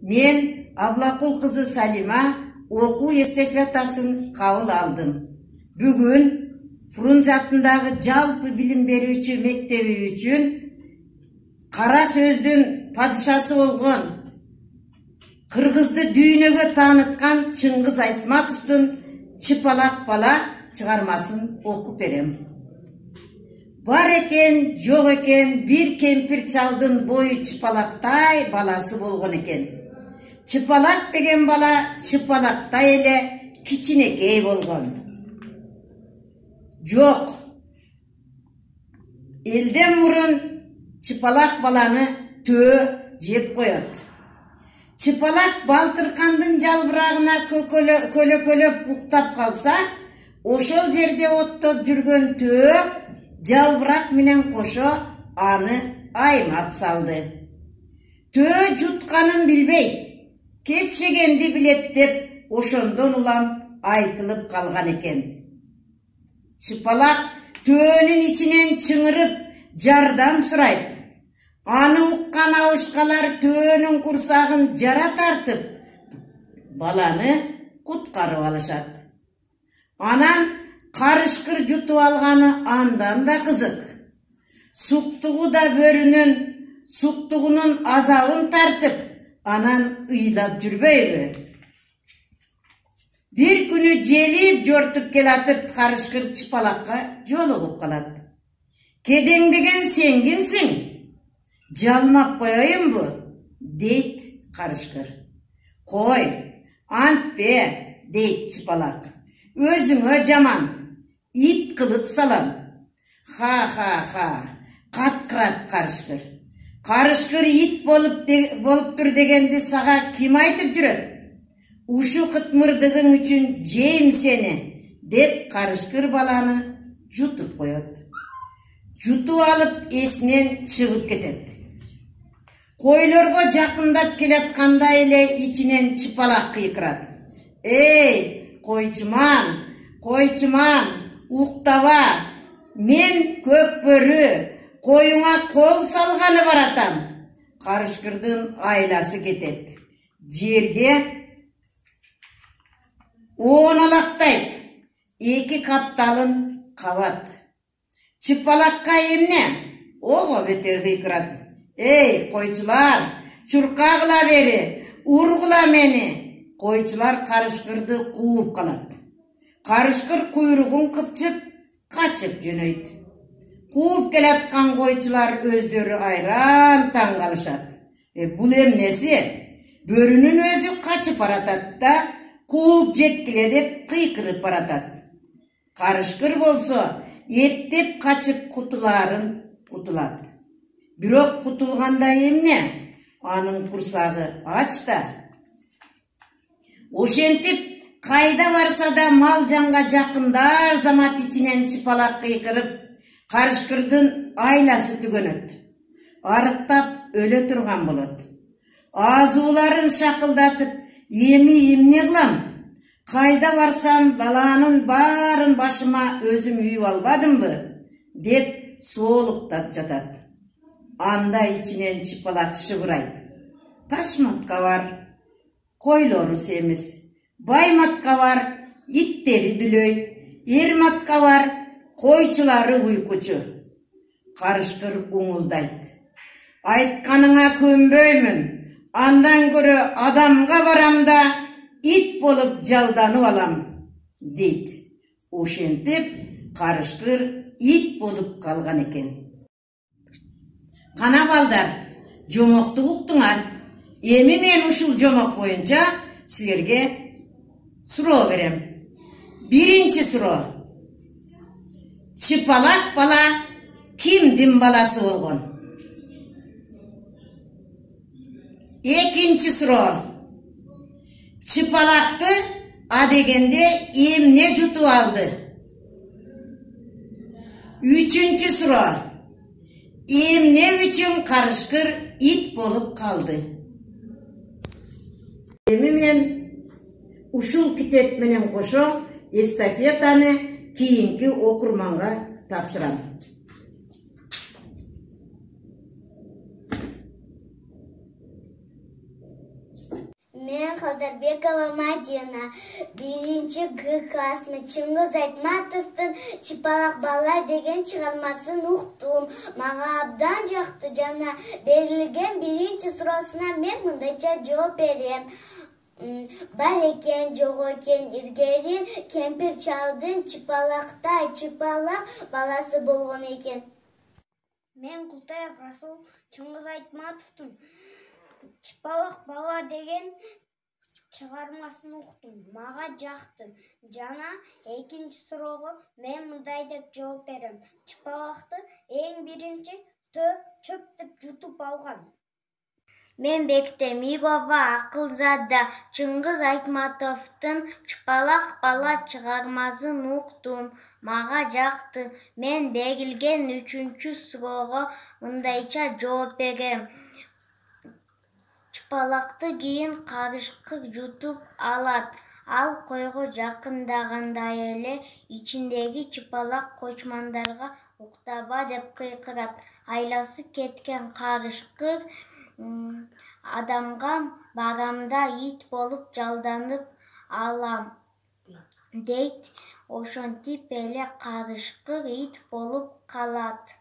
Мен Аблакул кызы Салима окуу эстафетасын кабыл алдым. Бүгүн Фрунзе атындагы жалпы билим берүүчү мектеби үчүн кара сөздүн падышасы болгон кыргызды дүйнөгө тааныткан Чыңгыз Айтматовдун Чыпалак бала чыгармасын окуп берем. Бар экен, жок экен, бир кемпир чалдын бою чыпалактай баласы болгон экен. Чыпалак деген бала чыпалактай эле кичинекей болгон. Жок. Элден мурун чыпалак баланы төө жеп коет. Чыпалак балтыркандын жалбырагына көлөкөлөп буктап калса, ошол жерде оттоп жүргөн төө жалбырак менен кошо аны аймап салды. Төө жутканын билбейт, кепшегенди билет деп ошондон улам айтылып калган экен. Чыпалак төөнүн ичинен чыңырып жардам сурайт. Аны уккан абышкалар төөнүн курсагын жара тартып, баланы куткарып алышат. Анан карышкыр жутуп алганы андан да кызык. Суктугу да суктугунун азабын тартып, анан ыйлап жүрбөйбү? Бир күнү желип жортуп келатып, карышкыр чыпалакка жолугуп калат. Кедеңдеген сен кимсиң? Жалмап коеюнбу? Дейт карышкыр. Кой, антпе, дейт чыпалак. Өзүңө жаман, ит кылып салам. Ха, каткырат карышкыр. Карышкыр ит болуптур дегенди сага ким айтып жүрөт? Ушу кытмырдыгың үчүн жейм сени, деп карышкыр баланы жутуп коет. Жутуп алып эсинен чыгып кетет. Койлорго жакындап келатканда эле ичинен чыпалак кыйкырат. Эй, койчуман, уктаба, мен көкбөрү, коюңа кол салганы баратам. Карышкырдын айласы кетет. Жерге оналактайт, эки капталын кабат. Чыпалакка эмне? Ого бетер кыйкырат. Эй, койчулар, чуркагыла бери, ургула мени. Койчулар карышкырды кууп калат. Карышкыр куйругун кыпчып, качып жөнөйт. Кууп келаткан койчулар өздөрү айран таң калышат. Бул эмнеси? Бөрүнүн өзү качып баратат да, кууп жеткиле деп кыйкырып баратат. Карышкыр болсо эптеп качып кутулат. Бирок кутулганда эмне? Анын курсагы ач да. Ошентип кайда барса да мал жанга жакындар замат ичинен чыпалак кыйкырып, карышкырдын айласы түгөнөт. Арыктап өлө турган болот. Азууларын шакылдатып, эми эмне кылам? Кайда барсам баланын баарын башыма өзүм үйүп албадымбы? Деп соолуктап жатат. Анда ичинен чыпалак шыбырайт. Ташматка бар, койлору семиз. Байматка бар, иттери дүлөй. Эрматка бар, койчулары уйкучу. Карышкыр уңулдайт. Айтканыңа көнбөймүн. Андан көрө адамга барам да ит болуп жалданып алам, дейт. Ошентип карышкыр ит болуп калган экен. Кана балдар, жомокту уктуңар. Эми мен ушул жомок боюнча силерге суроо берем. Биринчи суроо. Чыпалак бала кимдин баласы болгон? Экинчи суроо. Чыпалакты адегенде эмне жутуп алды? Үчүнчү суроо. Эмне үчүн карышкыр ит болуп калды? Эми мен ушул китеп менен кошо эстафетаны кийинки окурманга тапшырам. Халдарбекова Мадина, 1-Г классны Чыңгыз Айтматовтың «Чыпалақ бала» деген чыгармасын уктум. Мага абдан жакты жана берилген 1-чи суроосуна мен мындайча жооп берем. Бар экен, жок экен, иргери кемпир чалдын чыпалакта чыпалак баласы болгон экен. Мен Култаев Расул Чыңгыз Айтматовтың «Чыпалақ бала» деген чыгармасын уктум. Мага жакты жана экинчи суроого мен мындай деп жооп берем. Чыпалакты эң биринчи чөп деп жутуп алган. Мен Бектемирова Акылзада Чыңгыз Айтматовтың «Чыпалақ бала» чыгармасын уктум. Мага жакты. Мен берилген 3-чү суроого мындайча жооп берем. Чыпалакты кийин карышкыр жутуп алат. Ал койго жакындагандай эле ичиндеги чыпалак кочмандарга уктаба деп кыйкырат. Айласы кеткен карышкыр адамга барамда ит болуп жалданып алам дейт. Ошентип эле карышкыр ит болуп калат.